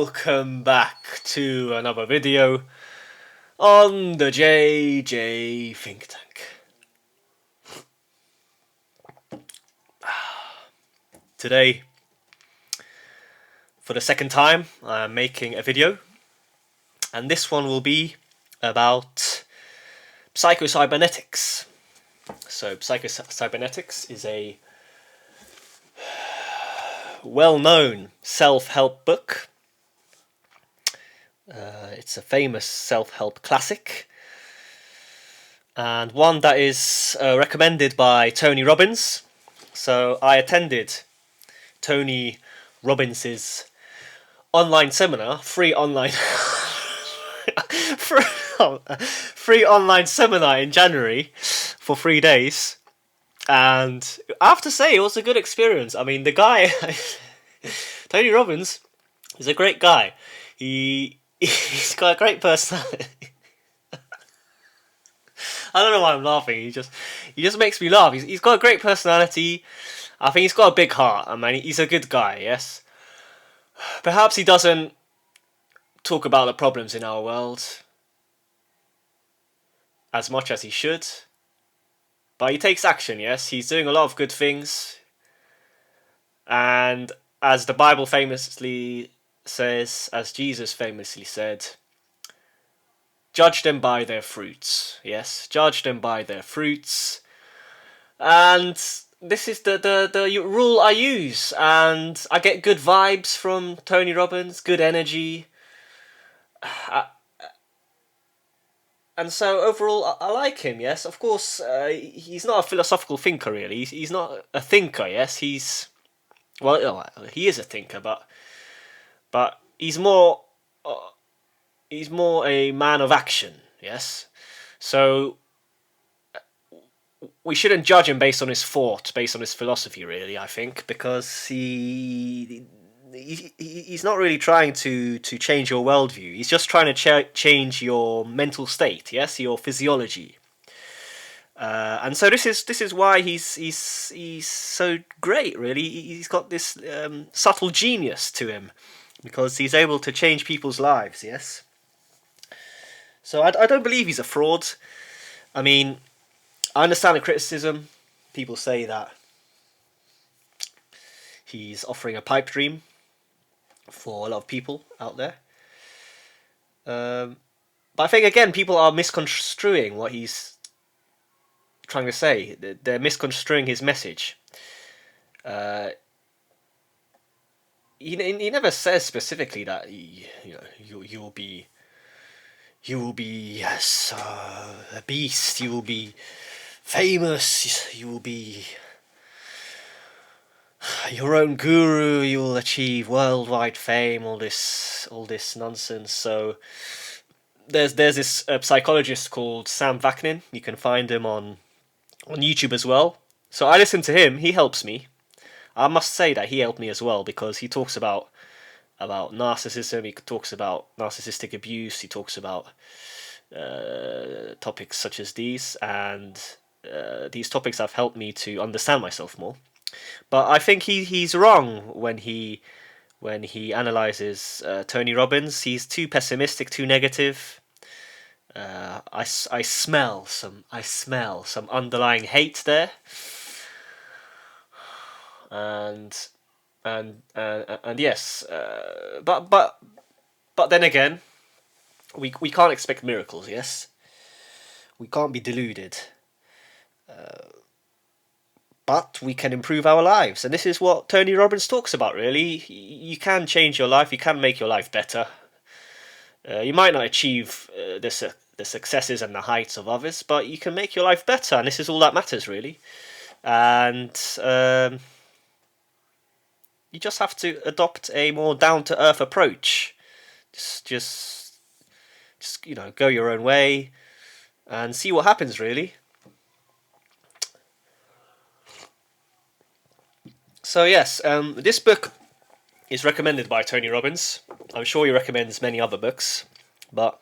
welcome back to another video on the JJ Think Tank. Today, for the second time, I'm making a video, and this one will be about Psycho-Cybernetics. So Psycho-Cybernetics is a well-known self-help book. It's a famous self-help classic, and one that is recommended by Tony Robbins. So I attended Tony Robbins's online seminar, free online seminar in January for 3 days, and I have to say it was a good experience. I mean, the guy, Tony Robbins, is a great guy. He's got a great personality. I don't know why I'm laughing. He just makes me laugh. He's got a great personality. I think he's got a big heart. I mean, he's a good guy. Yes. Perhaps he doesn't talk about the problems in our world as much as he should, but he takes action. Yes, he's doing a lot of good things, and as the Bible famously says, as Jesus famously said, judge them by their fruits. Yes, judge them by their fruits. And this is the rule I use, and I get good vibes from Tony Robbins, good energy. And so overall, I like him. Yes, of course, he's not a philosophical thinker. Really, he's not a thinker. Yes, he is a thinker, but he's more a man of action. Yes, so we shouldn't judge him based on his thought, based on his philosophy. Really, I think, because he's not really trying to change your worldview. He's just trying to change your mental state. Yes, your physiology. And so this is why he's so great. Really, he's got this subtle genius to him, because he's able to change people's lives. Yes. So I don't believe he's a fraud. I mean, I understand the criticism. People say that he's offering a pipe dream for a lot of people out there. But I think, again, people are misconstruing what he's trying to say. They're misconstruing his message. He never says specifically that you will be yes, a beast. You will be famous. You will be your own guru. You will achieve worldwide fame. All this nonsense. So there's this psychologist called Sam Vaknin. You can find him on YouTube as well. So I listen to him. He helps me. I must say that he helped me as well, because he talks about narcissism. He talks about narcissistic abuse. He talks about topics such as these, and these topics have helped me to understand myself more. But I think he's wrong when he analyzes Tony Robbins. He's too pessimistic, too negative. I smell some underlying hate there, and yes, but then again, we can't expect miracles. Yes, we can't be deluded. But we can improve our lives, and this is what Tony Robbins talks about. Really, you can change your life. You can make your life better. You might not achieve the successes and the heights of others, but you can make your life better, and this is all that matters, really. And you just have to adopt a more down-to-earth approach. Just go your own way and see what happens, really. So yes, this book is recommended by Tony Robbins. I'm sure he recommends many other books, but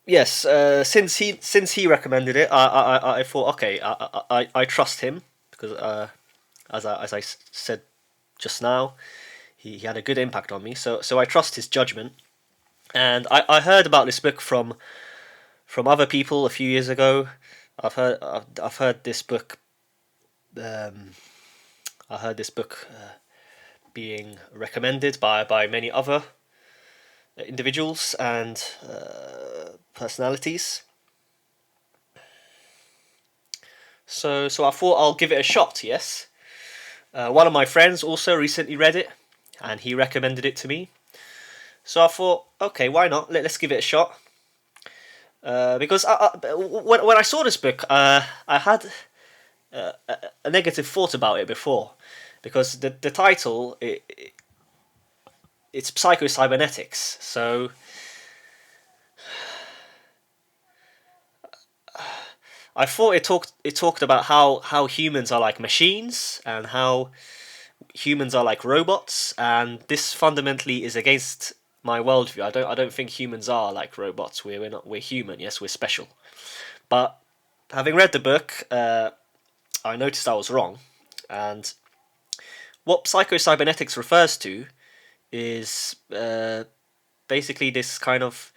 yes, since he recommended it, I thought, okay, I trust him, because as I said just now, he had a good impact on me. So I trust his judgment. And I heard about this book from other people a few years ago. I've heard this book. Um, I heard this book being recommended by many other individuals and personalities. So I thought I'll give it a shot. Yes, one of my friends also recently read it, and he recommended it to me. So I thought, okay, why not? Let's give it a shot. Because when I saw this book, I had a negative thought about it before, because the title it's Psycho-Cybernetics. So I thought it talked about how humans are like machines and how humans are like robots, and this fundamentally is against my worldview. I don't think humans are like robots. We're human. Yes, we're special. But having read the book, I noticed I was wrong, and what psycho-cybernetics refers to is basically this kind of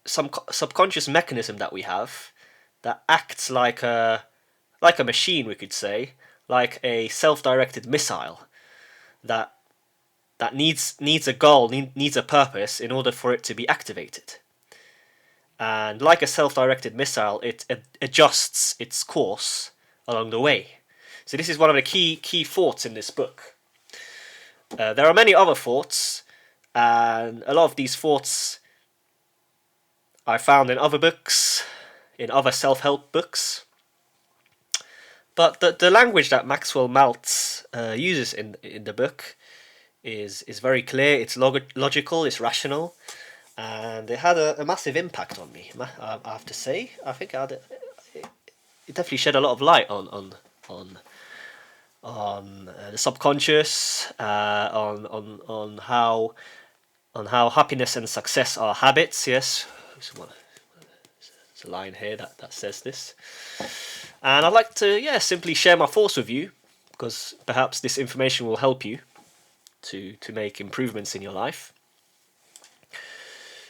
some subconscious mechanism that we have that acts like a machine, we could say, like a self-directed missile that needs a goal, needs a purpose in order for it to be activated. And like a self-directed missile, it adjusts its course along the way. So this is one of the key thoughts in this book. There are many other thoughts, and a lot of these thoughts I found in other books, in other self-help books. But the language that Maxwell Maltz uses in the book is very clear. It's logical. It's rational, and it had a massive impact on me. I have to say, I think it definitely shed a lot of light on the subconscious, on how happiness and success are habits. Yes, there's a line here that says this, and I'd like to simply share my thoughts with you, because perhaps this information will help you to make improvements in your life.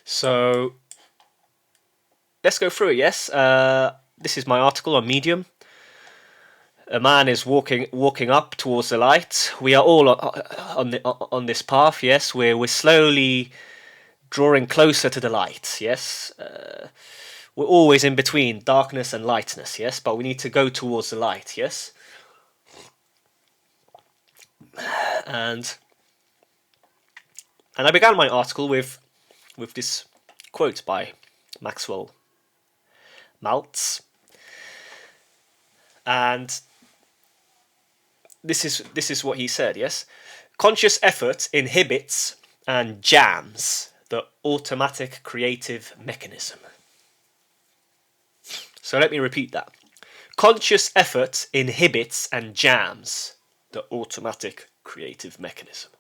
So let's go through it. Yes, this is my article on Medium. A man is walking up towards the light. We are all on this path. Yes, we're slowly drawing closer to the light. Yes, we're always in between darkness and lightness. Yes, but we need to go towards the light. Yes, and I began my article with this quote by Maxwell Maltz, and this is what he said. Yes, conscious effort inhibits and jams the automatic creative mechanism. So let me repeat that. Conscious effort inhibits and jams the automatic creative mechanism.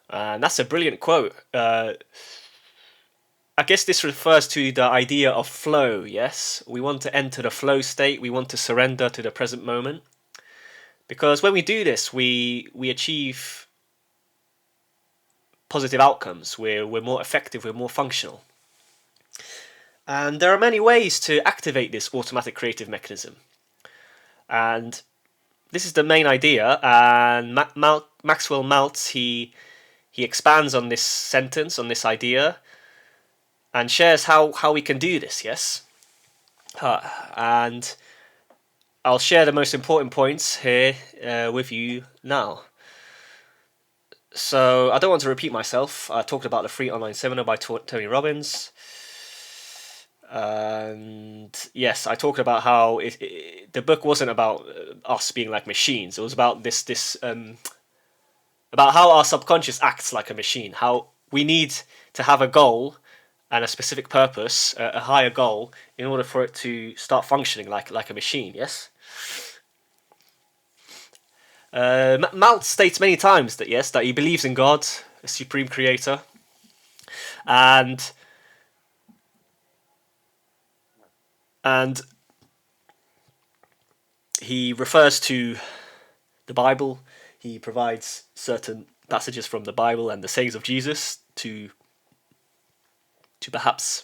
And that's a brilliant quote. I guess this refers to the idea of flow, yes? We want to enter the flow state, we want to surrender to the present moment. Because when we do this, we achieve positive outcomes. We're more effective, we're more functional. And there are many ways to activate this automatic creative mechanism. And this is the main idea, and Maxwell Maltz, he expands on this sentence, on this idea, and shares how we can do this, yes? And I'll share the most important points here with you now. So I don't want to repeat myself. I talked about the free online seminar by Tony Robbins. And yes, I talked about how the book wasn't about us being like machines. It was about about how our subconscious acts like a machine. How we need to have a goal and a specific purpose, a higher goal, in order for it to start functioning like a machine. Yes. Maltz states many times that he believes in God, a supreme creator, and he refers to the Bible. He provides certain passages from the Bible and the sayings of Jesus to perhaps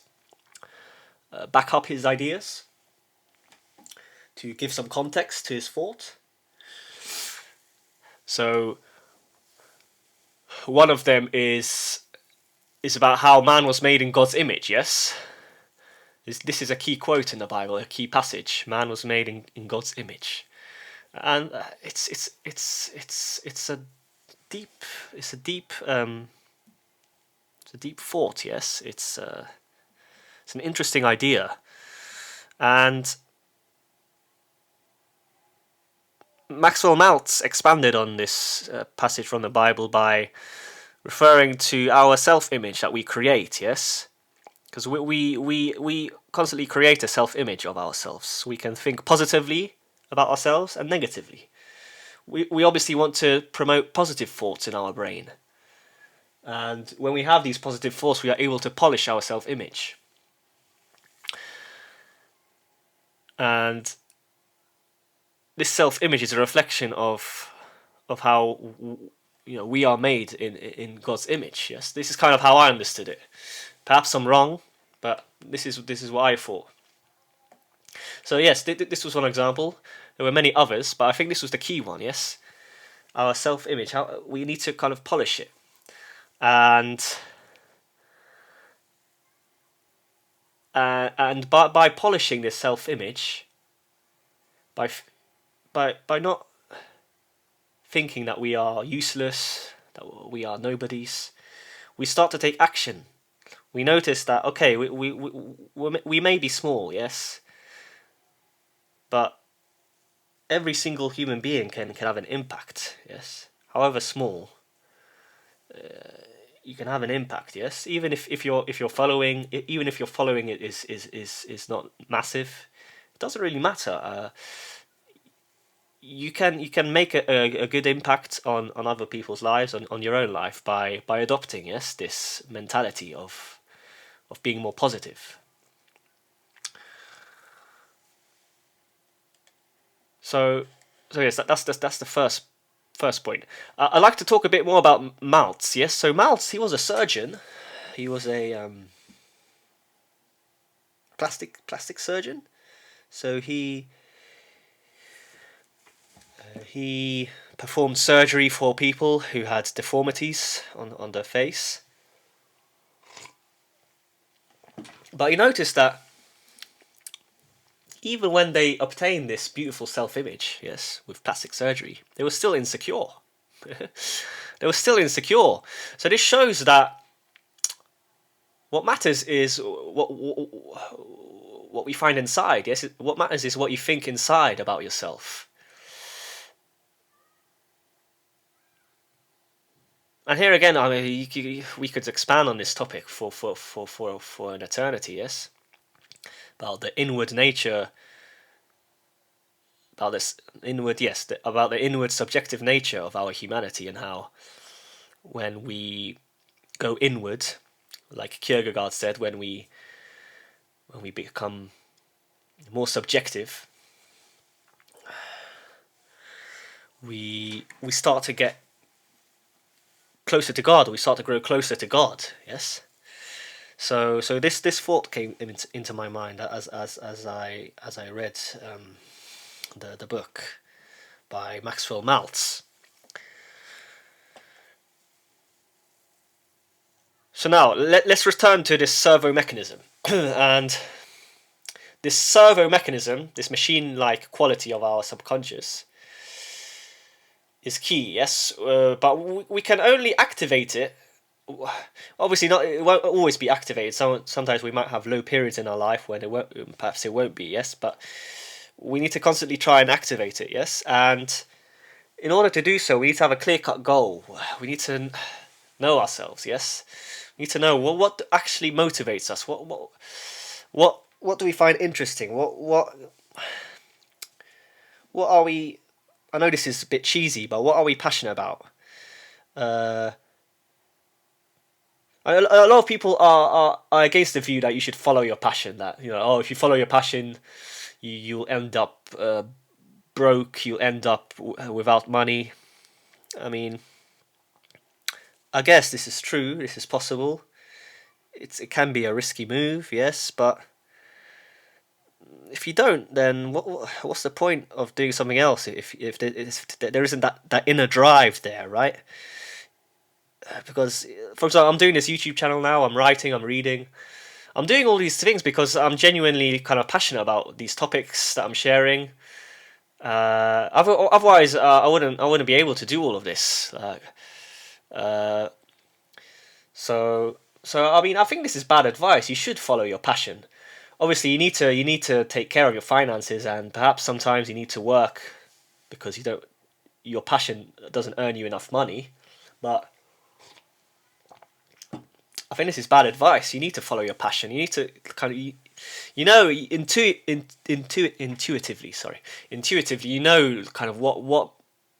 back up his ideas, to give some context to his thought. So one of them is about how man was made in God's image. Yes, this is a key quote in the Bible, a key passage. Man was made in God's image, and it's a deep thought. Yes, it's an interesting idea, and Maxwell Maltz expanded on this passage from the Bible by referring to our self-image that we create. Yes, because we constantly create a self-image of ourselves. We can think positively about ourselves and negatively. We obviously want to promote positive thoughts in our brain. And when we have these positive thoughts, we are able to polish our self-image. And this self-image is a reflection of how we are made in God's image. Yes, this is kind of how I understood it. Perhaps I'm wrong, but this is what I thought. So yes, this was one example. There were many others, but I think this was the key one. Yes, our self-image. How we need to kind of polish it, and by polishing this self-image, by not thinking that we are useless, that we are nobodies, we start to take action. We notice that, okay, we may be small, yes, but every single human being can have an impact, yes, however small. You can have an impact, yes, even if you're following it is not massive, it doesn't really matter. You can make a good impact on other people's lives, on your own life, by adopting, yes, this mentality of being more positive. So yes, that's the first point. I'd like to talk a bit more about Maltz. Yes, so Maltz, he was a surgeon. He was a plastic surgeon. So he performed surgery for people who had deformities on their face. But he noticed that even when they obtained this beautiful self-image, yes, with plastic surgery, they were still insecure. They were still insecure. So this shows that what matters is what we find inside. Yes, what matters is what you think inside about yourself. And here again, I mean, we could expand on this topic for an eternity. Yes, about the inward nature, about this inward, yes, about the inward subjective nature of our humanity, and how when we go inward, like Kierkegaard said, when we become more subjective, we start to get closer to God. We start to grow closer to God. Yes. So this thought came into my mind as I read the book by Maxwell Maltz. So now let's return to this servo-mechanism. And this servo-mechanism, this machine-like quality of our subconscious, is key, yes, but we can only activate it. Obviously, it won't always be activated. Sometimes we might have low periods in our life when perhaps it won't be, yes, but we need to constantly try and activate it, yes, and in order to do so, we need to have a clear-cut goal. We need to know ourselves, yes. We need to know what actually motivates us. What do we find interesting? What are we? I know this is a bit cheesy, but what are we passionate about? A lot of people are against the view that you should follow your passion. That if you follow your passion, you'll end up broke, you'll end up without money. I mean, I guess this is true, this is possible. It can be a risky move, yes, but if you don't, then what's the point of doing something else if there isn't that inner drive there, right? Because, for example, I'm doing this YouTube channel now, I'm writing, I'm reading. I'm doing all these things because I'm genuinely kind of passionate about these topics that I'm sharing. Otherwise, I wouldn't be able to do all of this. Uh, so I mean, I think this is bad advice. You should follow your passion. Obviously, you need to take care of your finances, and perhaps sometimes you need to work because your passion doesn't earn you enough money. But I think this is bad advice. You need to follow your passion. You need to kind of intuitively, you know kind of what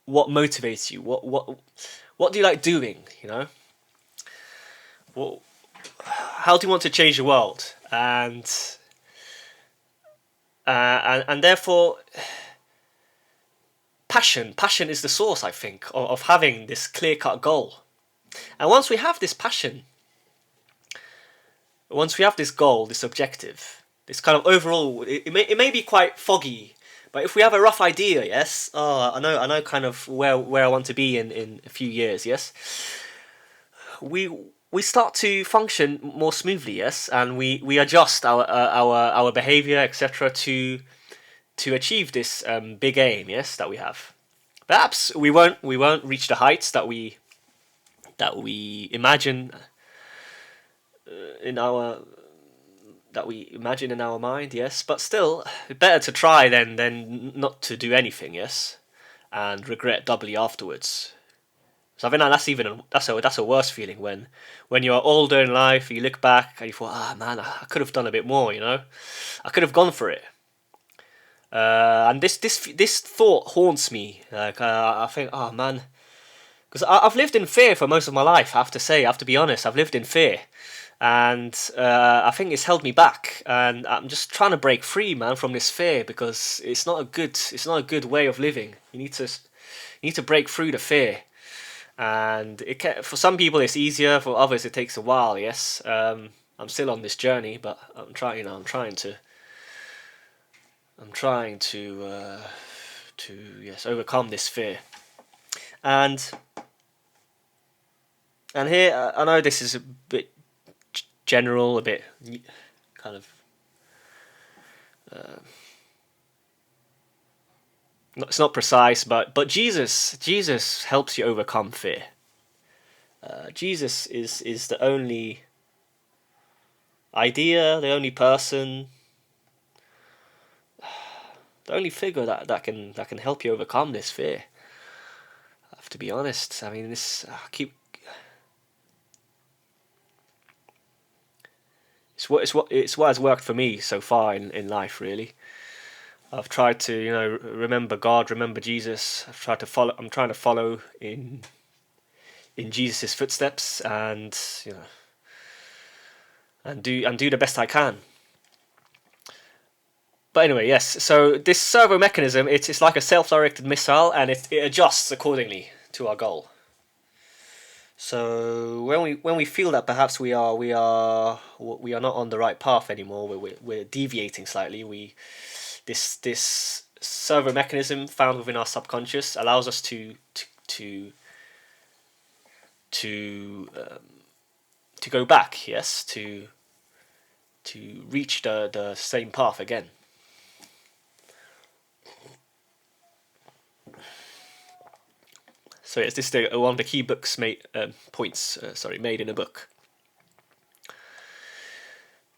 motivates you. What do you like doing? You know, how do you want to change the world? And therefore, passion is the source, I think, of having this clear-cut goal. And once we have this passion, once we have this goal, this objective, this kind of overall, it may be quite foggy, but if we have a rough idea, yes, I know kind of where I want to be in a few years, yes, we start to function more smoothly, yes, and we adjust our behavior, etc., to achieve this big aim, yes, that we have. Perhaps we won't reach the heights that we imagine in our mind, yes, but still better to try than not to do anything, yes, and regret doubly afterwards. So I think that's a worse feeling when you're older in life, you look back and you thought, man, I could have done a bit more, you know, I could have gone for it. And this thought haunts me. Like I think, man, because I've lived in fear for most of my life. I have to be honest. I've lived in fear, and I think it's held me back. And I'm just trying to break free, man, from this fear because it's not a good way of living. You need to break through the fear, and for some people it's easier. For others it takes a while. Yes, I'm still on this journey, but I'm trying to overcome this fear. And here I know this is a bit general, a bit kind of it's not precise, but Jesus helps you overcome fear. Jesus is the only idea, the only person, the only figure that can help you overcome this fear. I have to be honest. I mean, it's what has worked for me so far in life. Really, I've tried to remember God, remember Jesus. I'm trying to follow in Jesus' footsteps, and and do the best I can. But anyway, yes, so this servo-mechanism, it's like a self-directed missile, and it adjusts accordingly to our goal. So when we feel that perhaps we are not on the right path anymore, we're deviating slightly, this servo-mechanism found within our subconscious allows us to go back, yes, to reach the same path again. So yes, this is one of the key books made in a book.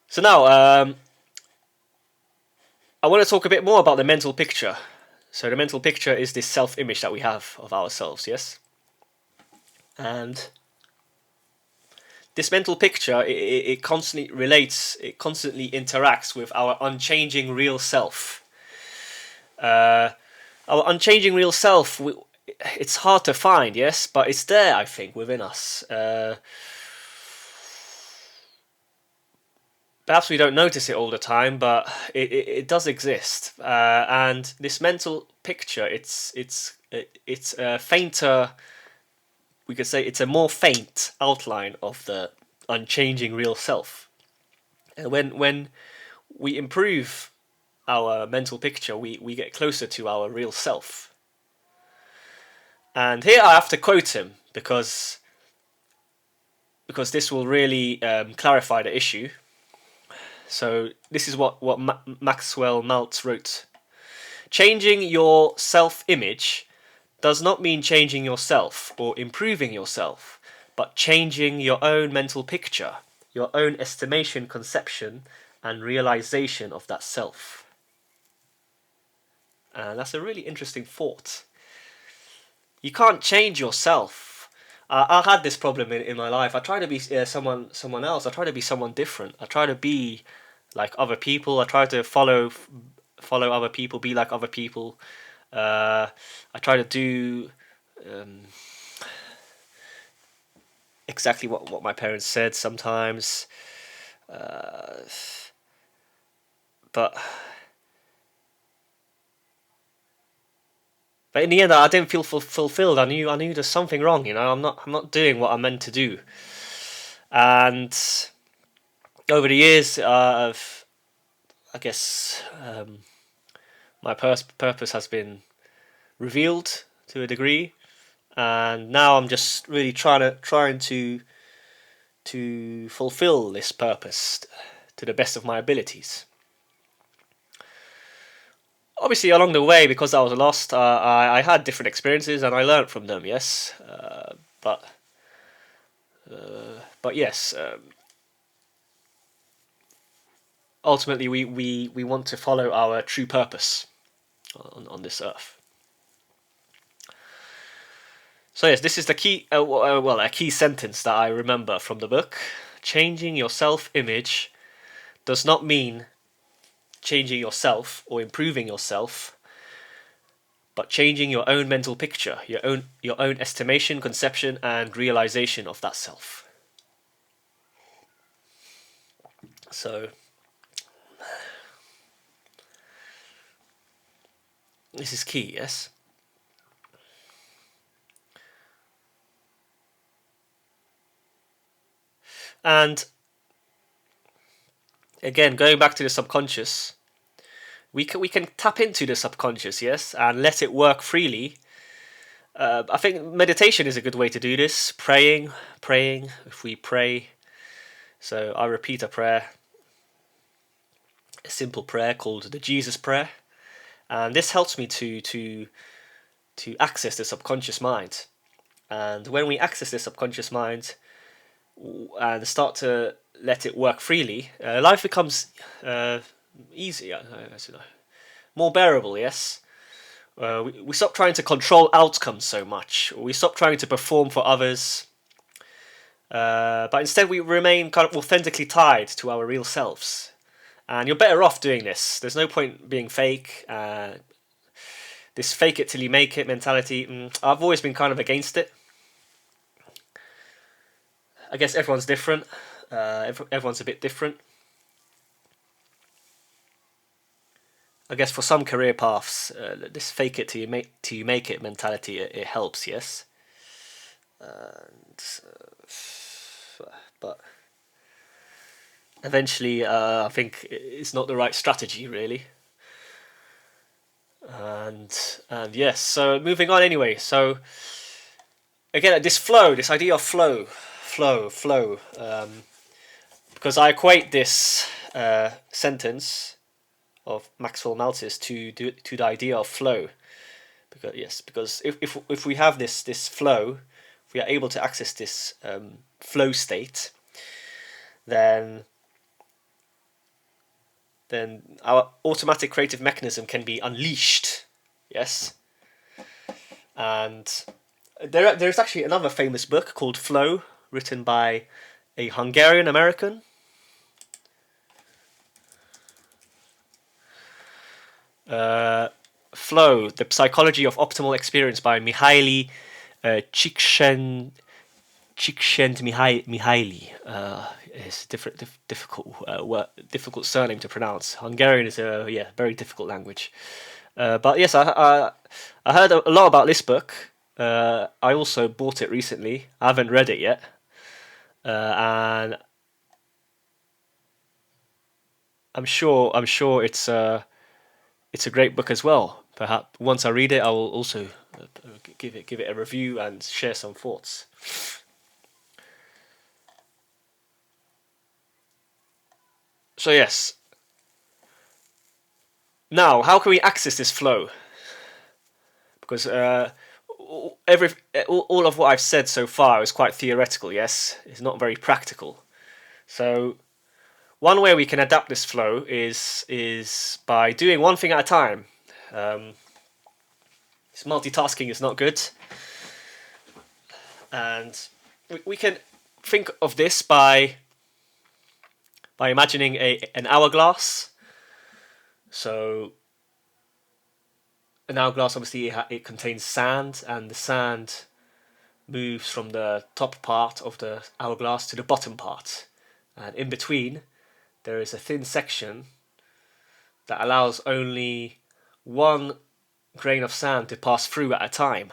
So now I want to talk a bit more about the mental picture. So the mental picture is this self-image that we have of ourselves, yes? And this mental picture, it constantly interacts with our unchanging real self. Our unchanging real self, it's hard to find, yes, but it's there, I think, within us. perhaps we don't notice it all the time, but it does exist. And this mental picture, it's a fainter. We could say it's a more faint outline of the unchanging real self. And when we improve our mental picture, we get closer to our real self. And here I have to quote him because this will really clarify the issue. So this is what Maxwell Maltz wrote. Changing your self-image does not mean changing yourself or improving yourself, but changing your own mental picture, your own estimation, conception, and realization of that self. And that's a really interesting thought. You can't change yourself. I had this problem in my life. I try to be someone else. I try to be someone different. I try to be like other people. I try to follow other people, be like other people. I try to do exactly what my parents said sometimes. But in the end, I didn't feel fulfilled. I knew there's something wrong. You know, I'm not doing what I'm meant to do. And over the years, I guess my purpose has been revealed to a degree, and now I'm just really trying to fulfill this purpose to the best of my abilities. Obviously, along the way, because I was lost, I had different experiences and I learned from them. Yes, but yes, ultimately, we want to follow our true purpose on this earth. So yes, this is the key. A key sentence that I remember from the book: changing your self-image does not mean changing yourself or improving yourself, but changing your own mental picture, your own estimation, conception, and realization of that self. So this is key, yes. And again, going back to the subconscious, we can tap into the subconscious, yes, and let it work freely. I think meditation is a good way to do this. Praying. If we pray, so I repeat a prayer, a simple prayer called the Jesus Prayer, and this helps me to access the subconscious mind. And when we access the subconscious mind and start to let it work freely, life becomes easier, more bearable, yes. We stop trying to control outcomes so much. We stop trying to perform for others. But instead we remain kind of authentically tied to our real selves. And you're better off doing this. There's no point being fake. This fake it till you make it mentality, I've always been kind of against it. I guess everyone's different. Everyone's a bit different. I guess for some career paths, this fake it till you make it mentality, it helps, yes. But eventually, I think it's not the right strategy, really. And yes, so moving on anyway. So again, this idea of flow, because I equate this sentence of Maxwell Maltz to the idea of flow. Because if we have this flow, if we are able to access this flow state, then our automatic creative mechanism can be unleashed. Yes. And there's actually another famous book called Flow, written by a Hungarian American. Flow, The Psychology of Optimal Experience by Mihaly Csikszentmihalyi. It's a difficult surname to pronounce. Hungarian is a very difficult language. But yes, I heard a lot about this book. I also bought it recently. I haven't read it yet, and I'm sure it's a great book as well. Perhaps once I read it, I will also give it a review and share some thoughts. So yes. Now, how can we access this flow? Because all of what I've said so far is quite theoretical. Yes, it's not very practical. So one way we can adapt this flow is by doing one thing at a time. Multitasking is not good, and we can think of this by imagining an hourglass. So an hourglass, obviously, it contains sand, and the sand moves from the top part of the hourglass to the bottom part. And in between, there is a thin section that allows only one grain of sand to pass through at a time.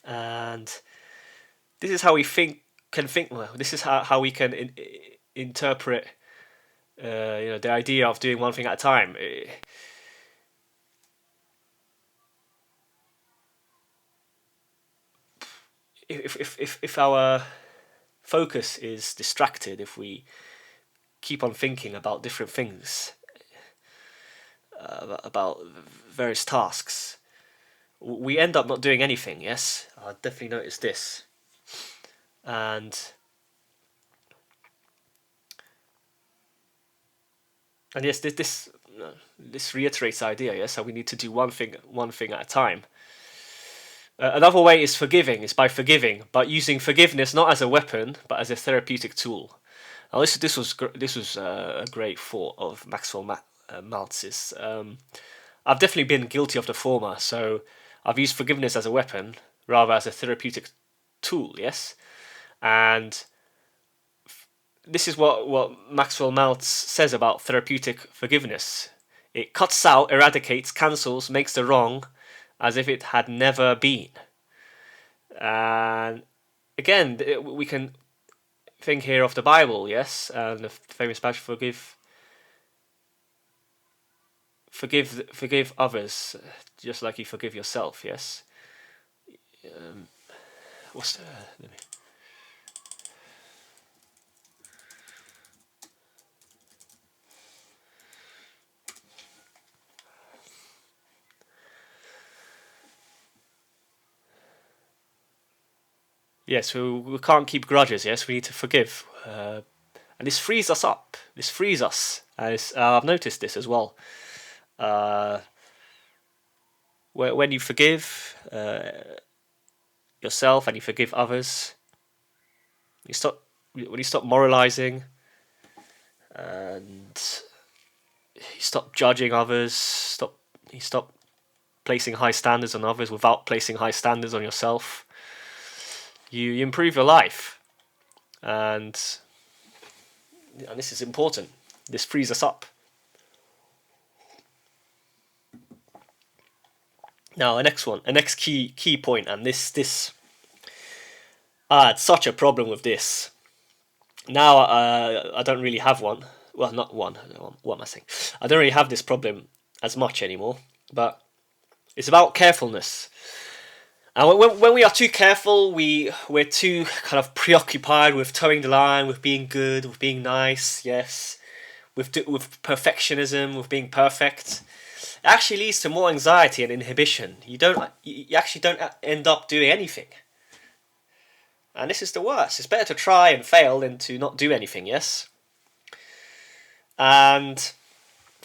And this is how we can think. Well, this is how we can interpret the idea of doing one thing at a time. If our focus is distracted, if we keep on thinking about different things, about various tasks, we end up not doing anything. Yes, I definitely noticed this, and yes, this reiterates the idea. Yes, how we need to do one thing at a time. Another way is forgiving. It's by forgiving, but using forgiveness not as a weapon, but as a therapeutic tool. Now, this was a great thought of Maxwell Maltz's. I've definitely been guilty of the former. So I've used forgiveness as a weapon rather as a therapeutic tool. Yes, and this is what Maxwell Maltz says about therapeutic forgiveness. It cuts out, eradicates, cancels, makes the wrong as if it had never been. And again, we can think here of the Bible, yes, and the famous passage, forgive others just like you forgive yourself. Yes. What's the? Yes, we can't keep grudges. Yes, we need to forgive, and this frees us up. This frees us. I've noticed this as well. When you forgive yourself and you forgive others, when you stop moralizing, and you stop judging others. You stop placing high standards on others without placing high standards on yourself. You improve your life, and this is important. This frees us up. Now, a next key point, and this I had such a problem with this. Now I don't really have one. Well, not one. What am I saying? I don't really have this problem as much anymore. But it's about carefulness. And when we are too careful, we're too kind of preoccupied with towing the line, with being good, with being nice. Yes, with perfectionism, with being perfect. It actually leads to more anxiety and inhibition. You actually don't end up doing anything. And this is the worst. It's better to try and fail than to not do anything, yes? And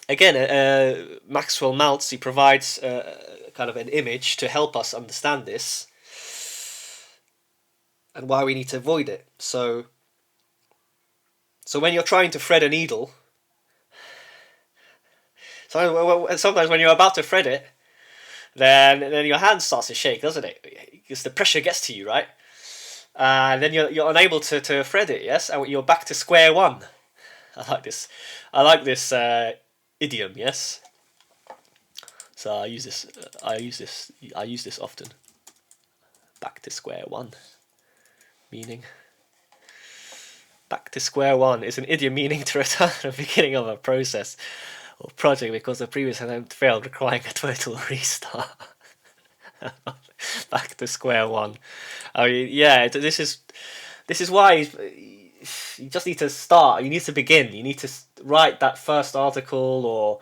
again, Maxwell Maltz, he provides kind of an image to help us understand this and why we need to avoid it. So when you're trying to thread a needle, sometimes when you're about to thread it, then your hand starts to shake, doesn't it? Because the pressure gets to you, right? And then you're unable to thread it, yes, and you're back to square one. I like this. I like this idiom, yes. So I use this. I use this often. Back to square one, meaning. Back to square one is an idiom meaning to return to the beginning of a process or project because the previous attempt failed, requiring a total restart. Back to square one. I mean, yeah, this is why you just need to start. You need to begin. You need to write that first article, or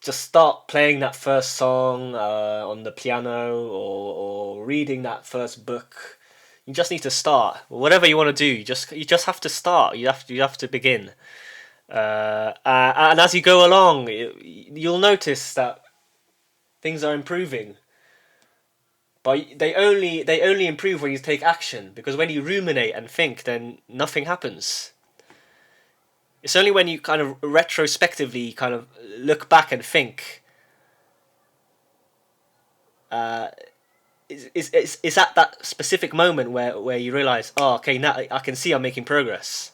just start playing that first song on the piano, or reading that first book. You just need to start. Whatever you want to do, you just have to start. You have to begin. And as you go along, you'll notice that things are improving. But they only improve when you take action, because when you ruminate and think, then nothing happens. It's only when you kind of retrospectively kind of look back and think. It's at that specific moment where you realize, oh, okay, now I can see I'm making progress.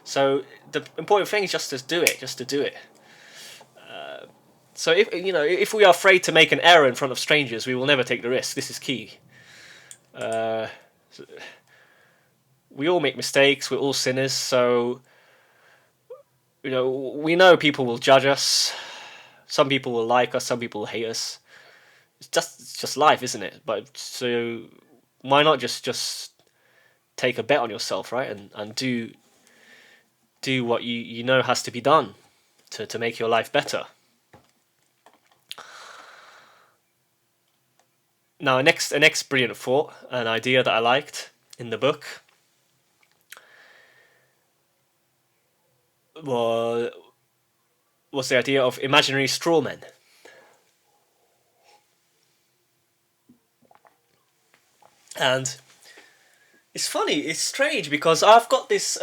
So the important thing is just to do it. So if we are afraid to make an error in front of strangers, we will never take the risk. This is key. We all make mistakes. We're all sinners. So we know people will judge us. Some people will like us. Some people will hate us. It's just life, isn't it? But so why not just take a bet on yourself, right? And do what you know has to be done to make your life better. Now, a next brilliant thought, an idea that I liked in the book, was the idea of imaginary strawmen. And it's funny, it's strange, because I've got this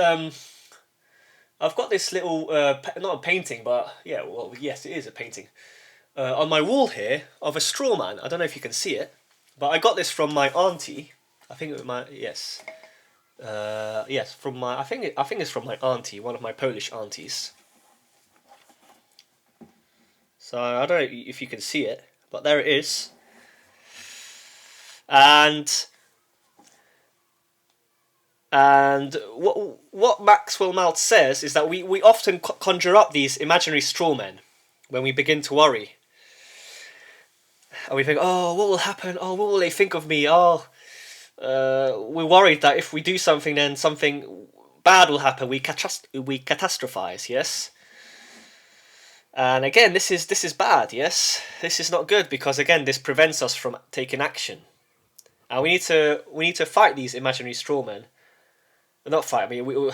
little not a painting, but yeah, well, yes, it is a painting on my wall here of a straw man. I don't know if you can see it, but I got this from my auntie. I think from my I think it's from my auntie, one of my Polish aunties. So I don't know if you can see it, but there it is. And what Maxwell Maltz says is that we often conjure up these imaginary straw men when we begin to worry. And we think, oh, what will happen? Oh, what will they think of me? Oh, we're worried that if we do something, then something bad will happen. We catastrophize, yes? And again, this is bad, yes? This is not good, because again, this prevents us from taking action. And we need to fight these imaginary straw men. Not fight. I mean,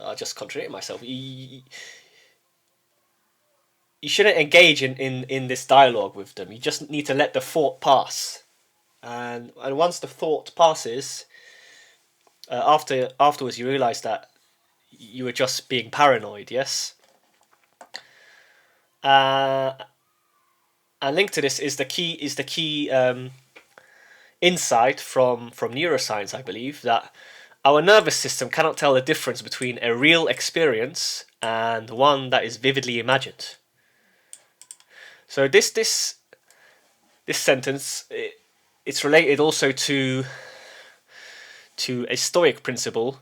I'll just contradict myself. You shouldn't engage in this dialogue with them. You just need to let the thought pass. And once the thought passes, afterwards you realise that you were just being paranoid. Yes. And linked to this is the key insight from neuroscience, I believe, that our nervous system cannot tell the difference between a real experience and one that is vividly imagined. So this sentence, it's related also to a Stoic principle.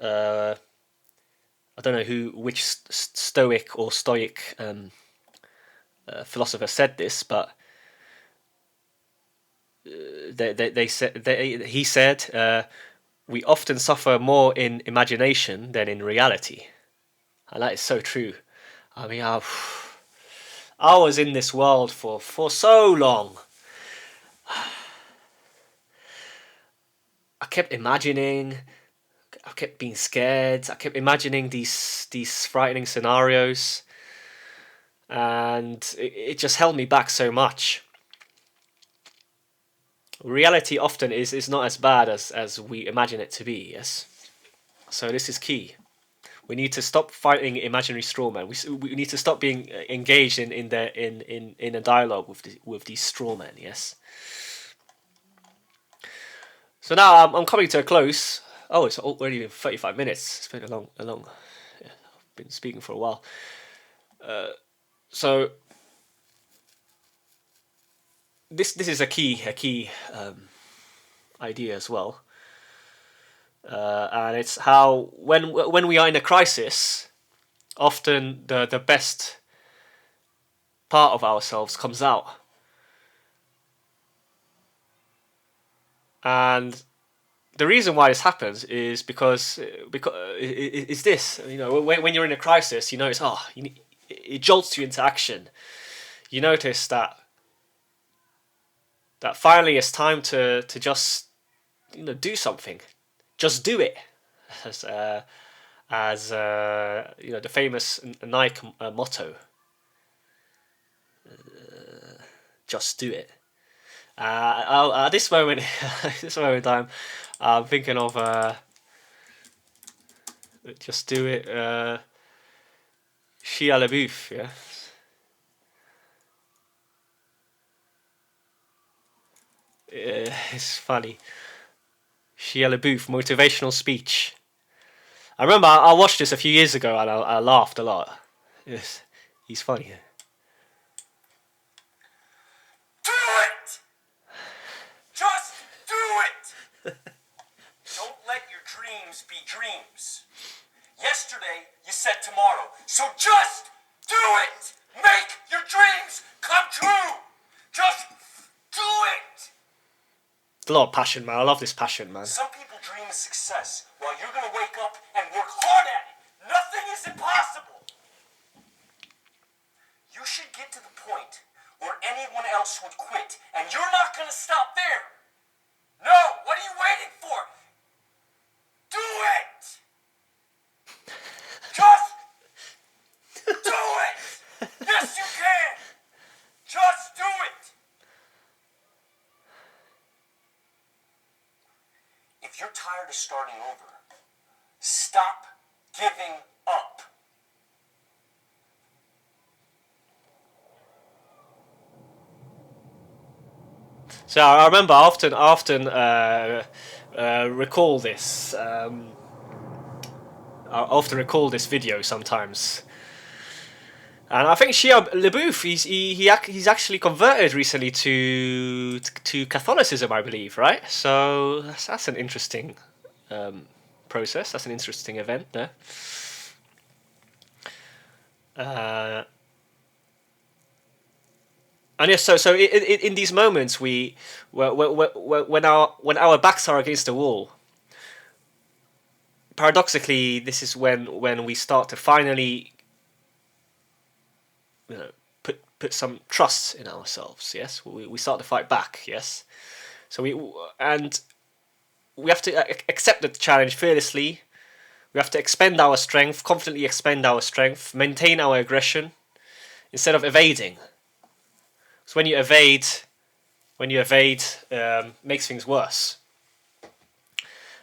I don't know which Stoic or Stoic philosopher said this, but he said. We often suffer more in imagination than in reality. And that is so true. I mean, I was in this world for so long. I kept imagining, I kept being scared, I kept imagining these frightening scenarios. And it just held me back so much. Reality often is not as bad as we imagine it to be, yes? So this is key. We need to stop fighting imaginary strawmen. We need to stop being engaged in a dialogue with these strawmen. Yes. So now I'm coming to a close. Oh, it's already been 35 minutes. It's been a long. Yeah, I've been speaking for a while. So this is a key idea as well, and it's how when we are in a crisis, often the best part of ourselves comes out, and the reason why this happens is because is this, when you're in a crisis, you notice it jolts you into action. You notice that finally it's time to just do something, just do it, as the famous Nike motto, just do it. At this moment, this moment in time, I'm thinking of just do it. Shia LaBeouf, yeah. It's funny. Shia LaBeouf, motivational speech. I remember I watched this a few years ago and I laughed a lot. Yes, he's funny. Do it! Just do it! Don't let your dreams be dreams. Yesterday you said tomorrow, so just do it! Make your dreams come true! Just do it! A lot of passion, man. I love this passion, man. Some people dream of success while you're gonna wake up and work hard at it. Nothing is impossible. You should get to the point where anyone else would quit, and you're not gonna stop there. No, what are you waiting for? Do it! Just do it! Yes, you can! Just do it! If you're tired of starting over, stop giving up. So I remember I often recall this. I often recall this video sometimes, and I think Shia LaBeouf he's actually converted recently to Catholicism, I believe, right? So that's an interesting process. That's an interesting event there. And yes, so in these moments when our backs are against the wall, paradoxically, this is when we start to finally put some trust in ourselves. Yes, we start to fight back. Yes, so we have to accept the challenge fearlessly. We have to expend our strength, confidently expend our strength, maintain our aggression instead of evading. So when you evade, makes things worse.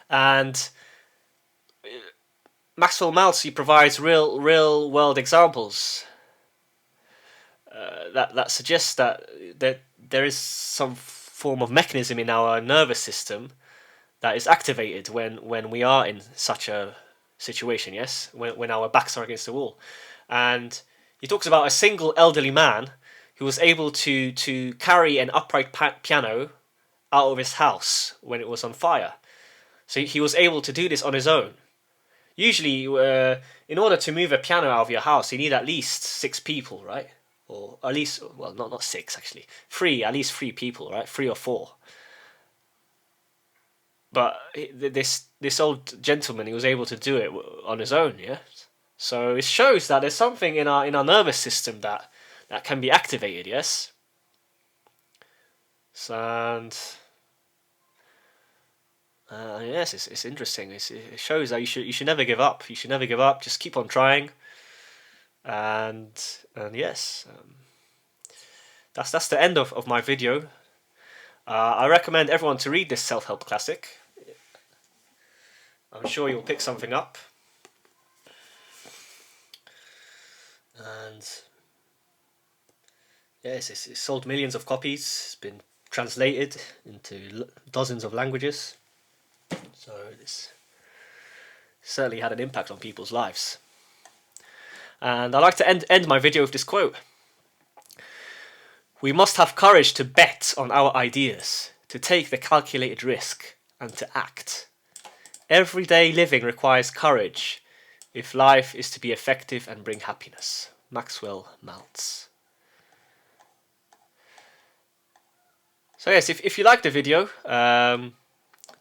And Maxwell Maltz provides real world examples that suggests that there is some form of mechanism in our nervous system that is activated when we are in such a situation. Yes, when our backs are against the wall, and he talks about a single elderly man who was able to carry an upright piano out of his house when it was on fire. So he was able to do this on his own. Usually, in order to move a piano out of your house, you need at least 6 people, right? Or at least, well, not 6 actually, 3, at least 3 people, right? 3 or 4. But this old gentleman, he was able to do it on his own, yeah. So it shows that there's something in our nervous system that can be activated, yes. So, and yes, it's interesting. It shows that you should never give up. You should never give up. Just keep on trying. And yes, that's the end of my video. I recommend everyone to read this self-help classic. I'm sure you'll pick something up. and yes, it's sold millions of copies. It's been translated into dozens of languages. So it's certainly had an impact on people's lives. And I like to end my video with this quote. We must have courage to bet on our ideas, to take the calculated risk, and to act. Everyday living requires courage if life is to be effective and bring happiness. Maxwell Maltz. So yes, if you like the video,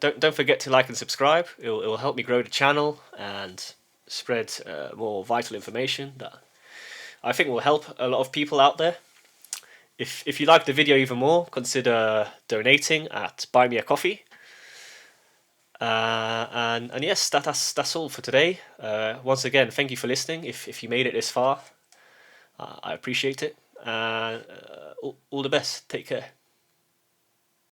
don't forget to like and subscribe. It will help me grow the channel and spread more vital information that I think will help a lot of people out there. If you like the video even more, consider donating at Buy Me a Coffee. And yes, that's all for today. Once again, thank you for listening. If you made it this far, I appreciate it. All the best. Take care.